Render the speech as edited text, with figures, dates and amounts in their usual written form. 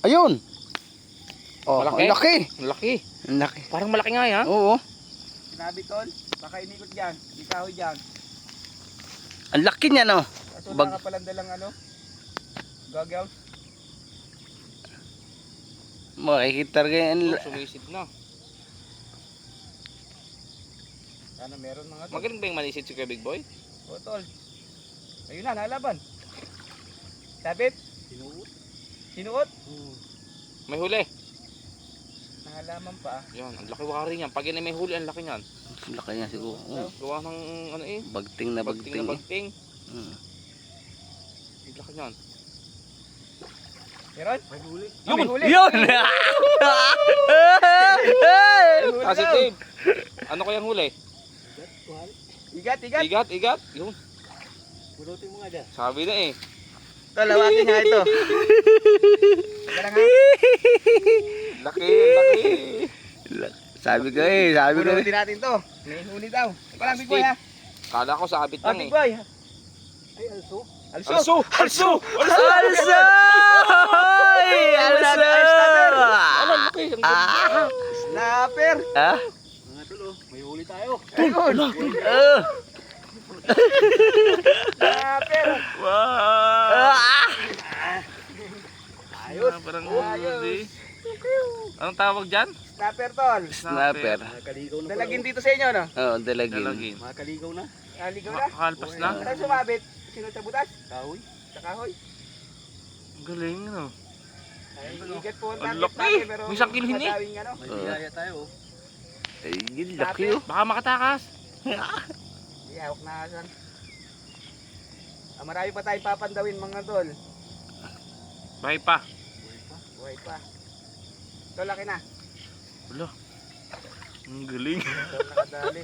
Ayun. Oh, Malaki. ang laki. Laki. Ang laki. Parang malaki nga yan. Oo. Sinabi tol, baka inikot dyan. Ikaw dyan. Ang laki niya, no? Kaso Bag- nakapalan dalang ano. Goggles. Makikita rin. Sumisid na. Sana meron mga tol. Magaling ba yung manisid si Kuya Big Boy? O tol. Ayun na, nalaban. Sabit. Sinuot. Sinuot. May huli. Nahalaman pa. Yan, ang laki wari niyan. Pag yan ay may huli, ang laki niyan. Ang laki niya siguro. Oh, Gawa ng ano eh. bagting na Bagting bagting. na bagting. Ang laki niyan. Meron? May huli. Oh, may huli. Yun! May huli Kasi daw. Dave, ano kayang huli? Kuhal. Igat, igat. Igat, igat. Yun, Bunutin mo nga dyan. sabi na eh. Tol, hawakin nga ito. Teka lang ha. Laki, laki. Sabi ko sabi ko Bunutin natin to. May huli daw. Ikaw lang, Big Boy ha. Kala ko sabit Oh, lang Big eh. Boy. Ay, also. Also. Also! Also! Alsa! Alsa! Ano, laki. Ang ganda. Snapper. Ah? Mga tulo, may huli tayo. Ayun. Snapper. Wow! Ayos. Parang Ayos. huli. Anong tawag dyan? Snapper tol. Snapper. Makakaligaw na Dalagin pala. dito sa inyo no. Oo, dalagin. Dalagin. Makakaligaw na. Naligaw na. Makakalpas na. Saan sumabit? Sino sa butas? Kahoy. Sa kahoy. Ang galing no. Ay, igat po ang Ang target laki. natin, pero May isang kilo hindi. madawing ano. May biyaya tayo. Ay, yun, laki oh. Baka makatakas. Hindi, hawak na asan. Marami pa tayong papandawin mga tol. Bahay pa. Buhay pa. Tol, laki na. Wala. Ang galing. Tol, nakadali.